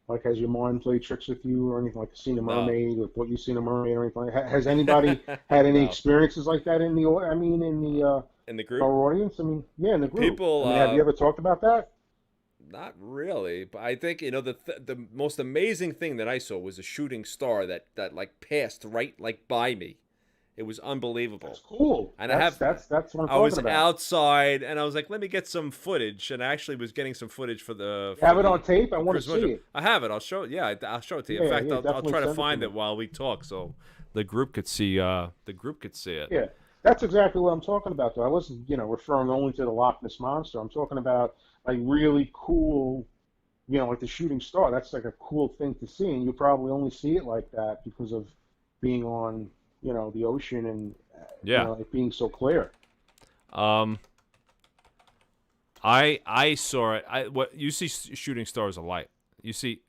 Like has your mind played tricks with you or anything like seen a No. mermaid or thought you seen a mermaid or anything? Has anybody had any No. experiences like that in the? I mean, in the In the group, our audience. I mean, yeah, in the group. people I mean, have you ever talked about that? not really, but I think the most amazing thing that I saw was a shooting star that like passed right like by me, It was unbelievable. That's cool. And That's what I'm I was talking about. outside, and I was like, let me get some footage. And I actually was getting some footage for the You have it on tape? I want to Cruise Mojo. see it. I have it. I'll show it. Yeah, I'll show it to you. In Yeah, fact, yeah, I'll definitely try to send it to find me. it while we talk, so the group could see. The group could see it. Yeah, that's exactly what I'm talking about, though. I wasn't, referring only to the Loch Ness Monster. I'm talking about like really cool, like the shooting star. That's like a cool thing to see, and you probably only see it like that because of being on, the ocean and, Yeah. it being so clear. I saw it. What you see shooting stars a lot. You see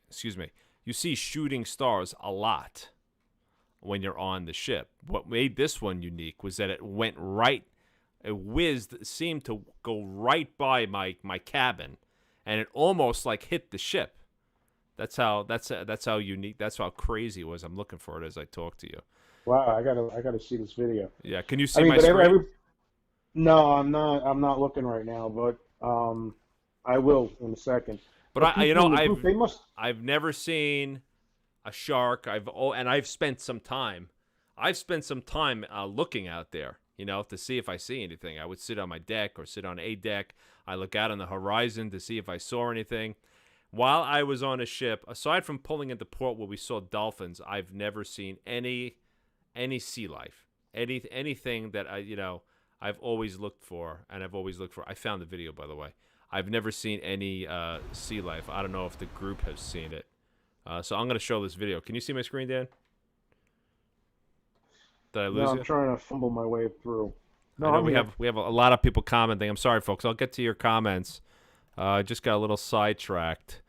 shooting stars a lot when you're on the ship. What made this one unique was that it seemed to go right by my cabin, and it almost like hit the ship. That's how unique. That's how crazy it was. I'm looking for it as I talk to you. Wow, I gotta see this video. Yeah, can you see I mean, my but screen? no, I'm not looking right now, but I will in a second. But The people in the group, they must. I've never seen a shark. I've spent some time. Looking out there, to see if I see anything. I would sit on my deck or sit on a deck. I look out on the horizon to see if I saw anything. While I was on a ship, aside from pulling into port where we saw dolphins, I've never seen any sea life. Anything that I've always looked for, and I found the video, by the way. I've never seen any sea life. I don't know if the group has seen it. So I'm going to show this video. Can you see my screen, Dan? Did I lose No, you? I'm trying to fumble my way through. No, I know I'm here. we have a lot of people commenting. I'm sorry, folks. I'll get to your comments. I just got a little sidetracked.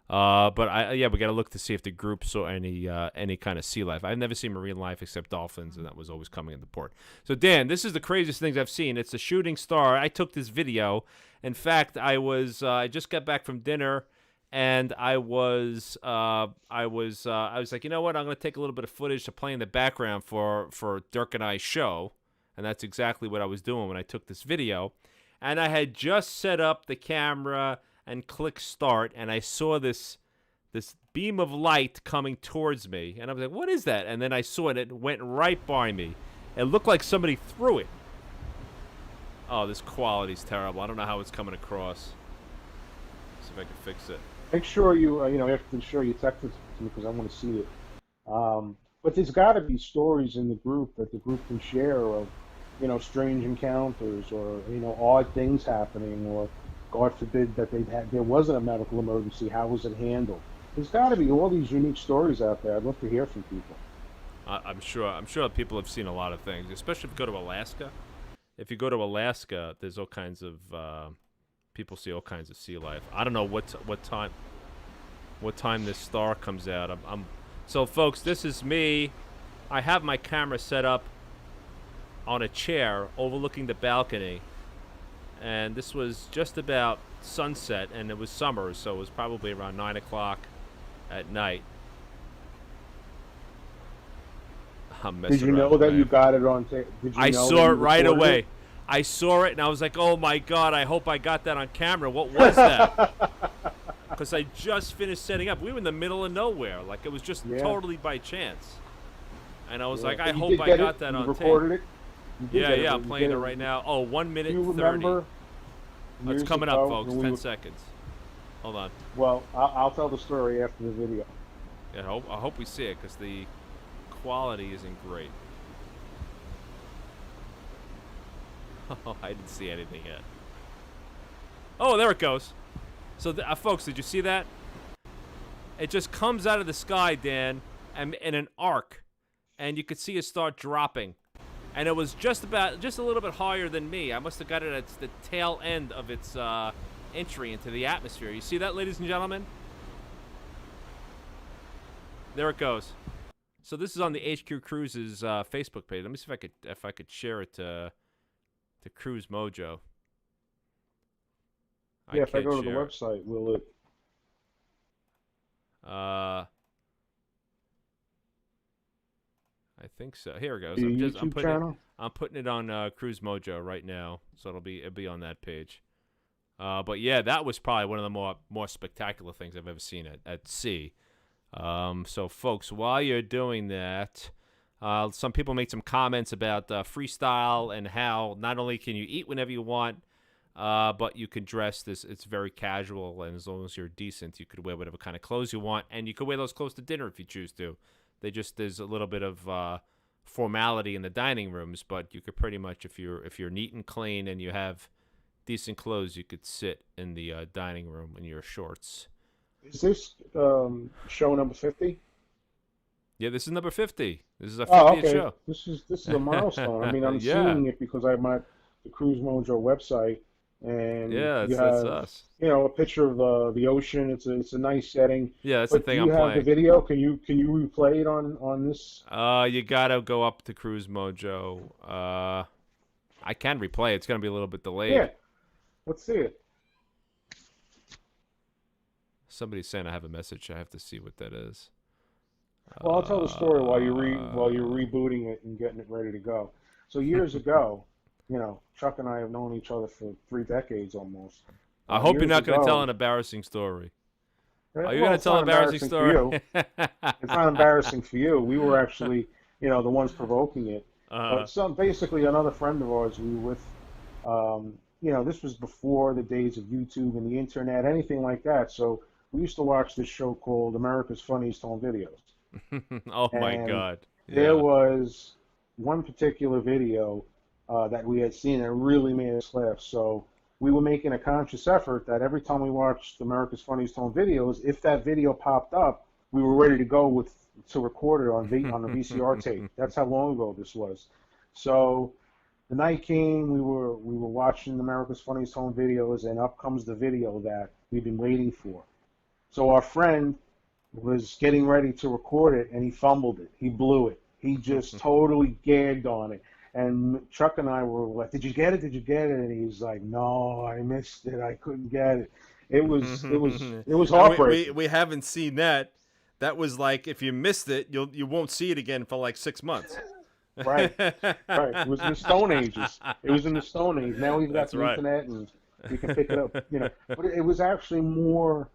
But we got to look to see if the group saw any kind of sea life. I've never seen marine life except dolphins, and that was always coming into port. So, Dan, this is the craziest things I've seen. It's a shooting star. I took this video. In fact, I just got back from dinner, and I was like, you know what? I'm going to take a little bit of footage to play in the background for Dirk and I's show, and that's exactly what I was doing when I took this video. And I had just set up the camera and click start, and I saw this beam of light coming towards me, and I was like, what is that? And then I saw it. It went right by me. It looked like somebody threw it. Oh, this quality's terrible. I don't know how it's coming across. See if I can fix it. Make sure you, after the show, you text it to me because I want to see it. But there's got to be stories in the group that the group can share of, strange encounters or, odd things happening, or God forbid that there wasn't a medical emergency. How was it handled? There's got to be all these unique stories out there. I'd love to hear from people. I'm sure people have seen a lot of things, especially if you go to Alaska. If you go to Alaska, there's all kinds of people see all kinds of sea life. I don't know what time this star comes out. So, folks, this is me. I have my camera set up on a chair overlooking the balcony, and this was just about sunset, and it was summer, so it was probably around 9 o'clock at night. Did you know that you got it on tape? I saw it right away. I saw it, and I was like, oh, my God, I hope I got that on camera. What was that? Because I just finished setting up. We were in the middle of nowhere. Like, it was just totally by chance. And I was like, I hope I got that on tape. You recorded it? Yeah, I'm playing it right now. Oh, 1 minute 30. It's coming up, folks. 10 seconds. Hold on. Well, I'll tell the story after the video. Yeah, I hope we see it, because the quality isn't great. Oh, I didn't see anything yet. Oh, there it goes. So, folks, did you see that? It just comes out of the sky, Dan, and in an arc, and you could see it start dropping. And it was just a little bit higher than me. I must have got it at the tail end of its entry into the atmosphere. You see that, ladies and gentlemen? There it goes. So this is on the HQ Cruises Facebook page. Let me see if I could share it to Cruise Mojo. If I go to the website, will it? I think so. Here it goes. I'm putting it on Cruise Mojo right now, so it'll be on that page. But yeah, that was probably one of the more spectacular things I've ever seen at sea. So folks, while you're doing that, Some people made some comments about freestyle and how not only can you eat whenever you want, but you can dress this. It's very casual, and as long as you're decent, you could wear whatever kind of clothes you want, and you could wear those clothes to dinner if you choose to. There's a little bit of formality in the dining rooms, but you could pretty much, if you're neat and clean and you have decent clothes, you could sit in the dining room in your shorts. Is this show number 50? Yeah, this is number 50. This is our Oh, 50th okay. show. This is a milestone. I mean, I'm Yeah. seeing it because I'm at the Cruise Mojo website, and Yeah, you that's have, us. a picture of the ocean. It's a nice setting. Yeah, that's the But do thing you I'm have the playing. video? Can you replay it on this? You gotta go up to Cruise Mojo. I can replay it. It's gonna be a little bit delayed. Yeah, let's see it. Somebody's saying I have a message. I have to see what that is. Well, I'll tell the story while you're rebooting it and getting it ready to go. So years ago, Chuck and I have known each other for 3 decades almost. I hope you're Years not gonna ago, tell an embarrassing story. Are you well, gonna it's tell not an embarrassing for you. story? It's not embarrassing for you. We were actually, the ones provoking it. Uh, But basically, another friend of ours we were with, this was before the days of YouTube and the internet, anything like that. So we used to watch this show called America's Funniest Home Videos. oh my And God. there Yeah. was one particular video that we had seen that really made us laugh. So we were making a conscious effort that every time we watched America's Funniest Home Videos, if that video popped up, we were ready to go to record it on a VCR tape. That's how long ago this was. So the night came, we were watching America's Funniest Home Videos, and up comes the video that we've been waiting for. So our friend was getting ready to record it, and he fumbled it. He blew it. He just totally gagged on it. And Chuck and I were like, "Did you get it? Did you get it?" And he's like, "No, I missed it. I couldn't get it." It was heartbreaking. we haven't seen that. That was like, if you missed it, you won't see it again for like 6 months. Right, right. It was in the Stone Ages. It was in the Stone Age. Now we've got That's the right. internet, and we can pick it up. But it was actually more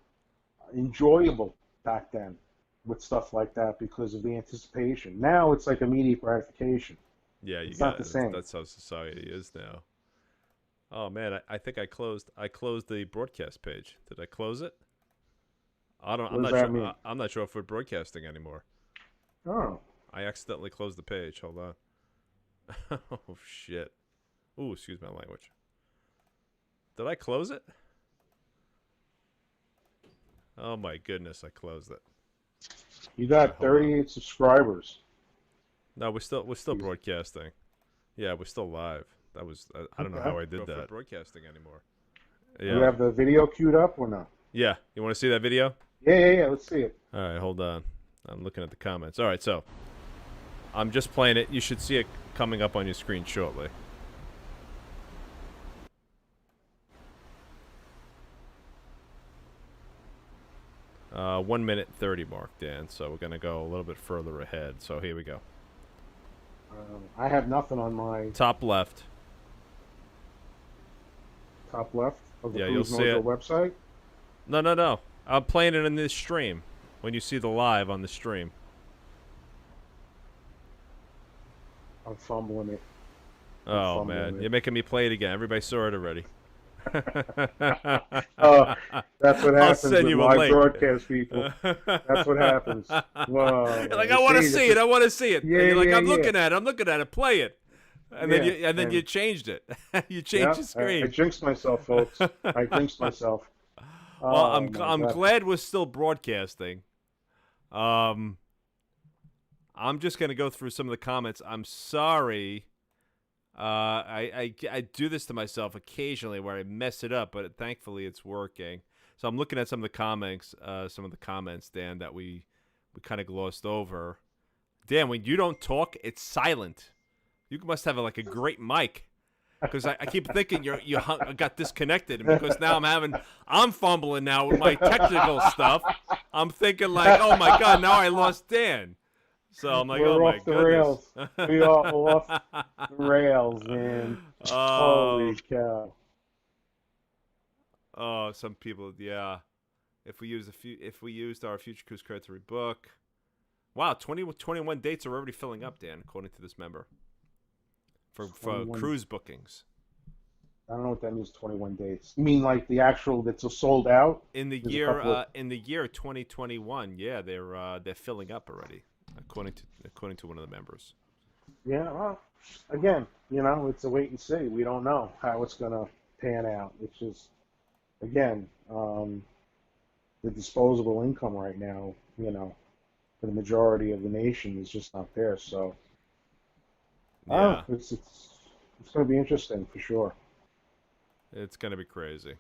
enjoyable back then with stuff like that because of the anticipation. Now it's like immediate gratification. Yeah, It's not the same. That's how society is now. Oh man, I think I closed the broadcast page. Did I close it? I'm What not does that sure. mean? I'm not sure if we're broadcasting anymore. Oh, I accidentally closed the page. Hold on. Oh shit. Ooh, excuse my language. Did I close it? Oh my goodness, I closed it. you got Hold on. 38 subscribers. No, we're still broadcasting. Yeah, we're still live. That was I don't know Okay. how I did that. Broadcasting anymore. You Yeah. have the video queued up or not? Yeah. You want to see that video? Yeah. Let's see it. All right, hold on. I'm looking at the comments. All right, so I'm just playing it. You should see it coming up on your screen shortly. Uh, 1 minute 30 mark, Dan. So we're gonna go a little bit further ahead. So here we go. I have nothing on my Top left. top left of the Yeah, you'll Cruise see Mojo it. website. No. I'm playing it in this stream. When you see the live on the stream. I'm fumbling it. Oh fumbling man, it. you're making me play it again. Everybody saw it already. Oh, that's what I'll happens send with you a live link. broadcast people. That's what happens. Whoa. You're like, I want to see it. I want to see it. Yeah, and you're like, yeah, I'm yeah. looking at it. I'm looking at it. Play it. And then Yeah, you and- changed it. You Yeah, changed the I screen. jinxed myself, folks. I jinxed myself. Well, Oh, I'm my God. glad we're still broadcasting. I'm just gonna go through some of the comments. I'm sorry. I do this to myself occasionally where I mess it up, but thankfully it's working. So I'm looking at some of the comments, Dan, that we kind of glossed over. Dan, when you don't talk, it's silent. You must have like a great mic, because I keep thinking you got disconnected, and because now I'm fumbling now with my technical stuff. I'm thinking like, oh my God, now I lost Dan. So I'm like, We're oh my off the goodness. rails. We are off the rails, man. Holy cow. Oh, some people, yeah. If we used our Future Cruise credits to rebook. Wow, 21 dates are already filling up, Dan, according to this member. For 21 cruise bookings. I don't know what that means. 21 dates. You mean like the actual that's sold out? In the There's a year couple of- in the year 2021, yeah, they're filling up already, according to one of the members. Yeah. Well, again, it's a wait and see. We don't know how it's gonna pan out. It's just, again, the disposable income right now, for the majority of the nation is just not there. So, Yeah, it's going to be interesting for sure. it's gonna be crazy.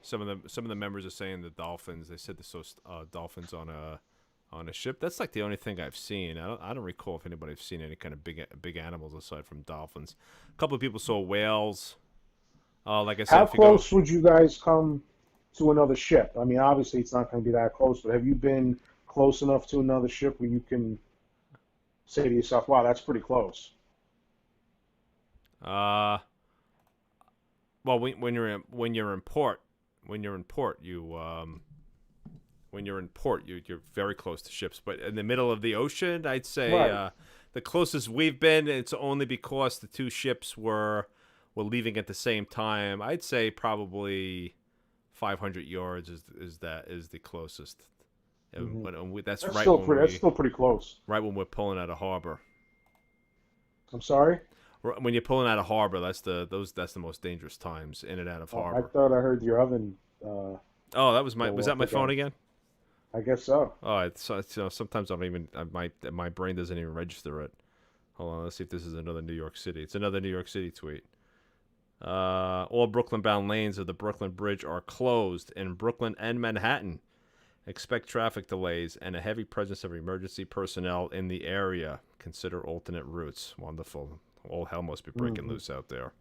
Some of the members are saying the dolphins. They said they saw dolphins on a ship. That's like the only thing I've seen. I don't recall if anybody's seen any kind of big animals aside from dolphins. A couple of people saw whales. Like I said, How if you go, close would you guys come to another ship? I mean, obviously it's not going to be that close, but have you been close enough to another ship where you can say to yourself, "Wow, that's pretty close"? well, when you're in port, you're very close to ships. But in the middle of the ocean, I'd say Right. the closest we've been. It's only because the two ships were leaving at the same time. I'd say probably 500 yards is the closest. And that's That's right still when that's still pretty close. right when we're pulling out of harbor. I'm sorry. When you're pulling out of harbor, that's the most dangerous times in and out of I harbor. thought I heard your oven. Oh, that was go was that off my the phone gun. again? I guess so. Oh, sometimes I don't even my brain doesn't even register it. Hold on, let's see if this is another New York City. It's another New York City tweet. All Brooklyn-bound lanes of the Brooklyn Bridge are closed in Brooklyn and Manhattan. Expect traffic delays and a heavy presence of emergency personnel in the area. Consider alternate routes. Wonderful. All hell must be breaking loose out there.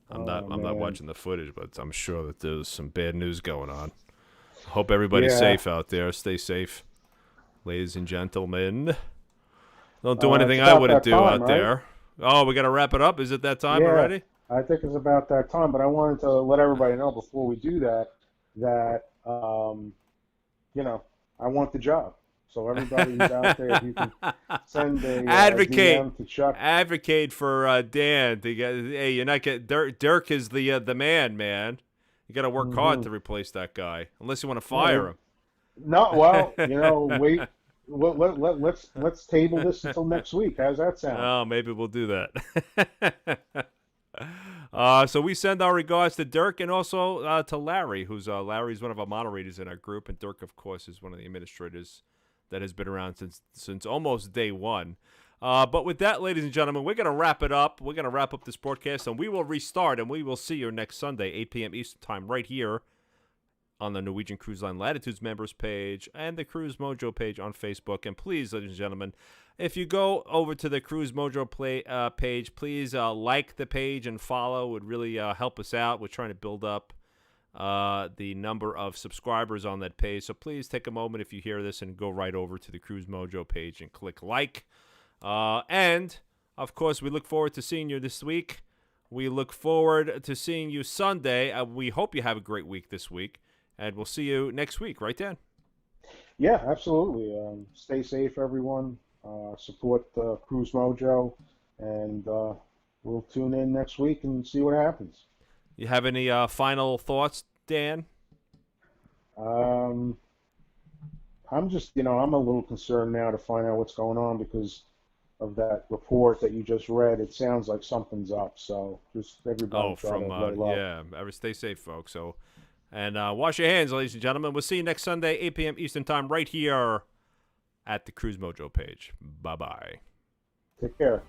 I'm not man. watching the footage, but I'm sure that there's some bad news going on. Hope everybody's Yeah. safe out there. Stay safe, ladies and gentlemen. Don't do anything it's I about wouldn't that do time, out right? there. Oh, we got to wrap it up. Is it that time Yeah. already? I think it's about that time, but I wanted to let everybody know before we do that I want the job. So everybody who's out there, if you can send a Advocate. DM to Chuck. Advocate for Dan to get. Hey, you're not getting Dirk is the man. You got to work hard to replace that guy, unless you want to fire him. No, well, wait. Let's table this until next week. How's that sound? Oh, maybe we'll do that. So we send our regards to Dirk and also to Larry, who's Larry's one of our moderators in our group, and Dirk, of course, is one of the administrators that has been around since almost day one. But with that, ladies and gentlemen, we're going to wrap it up. We're going to wrap up this broadcast, and we will restart, and we will see you next Sunday, 8 p.m. Eastern Time, right here on the Norwegian Cruise Line Latitudes members page and the Cruise Mojo page on Facebook. And please, ladies and gentlemen, if you go over to the Cruise Mojo page, please like the page and follow. It would really help us out. We're trying to build up the number of subscribers on that page. So please take a moment if you hear this and go right over to the Cruise Mojo page and click like. And, of course, we look forward to seeing you this week. We look forward to seeing you Sunday. We hope you have a great week this week. And we'll see you next week, right, Dan? Yeah, absolutely. Stay safe, everyone. Support Cruise Mojo, and we'll tune in next week and see what happens. You have any final thoughts, Dan? I'm just, I'm a little concerned now to find out what's going on because of that report that you just read. It sounds like something's up. So just everybody try to lay low. Stay safe, folks. So, and wash your hands, ladies and gentlemen. We'll see you next Sunday, 8 p.m. Eastern Time, right here at the Cruise Mojo page. Bye-bye. Take care.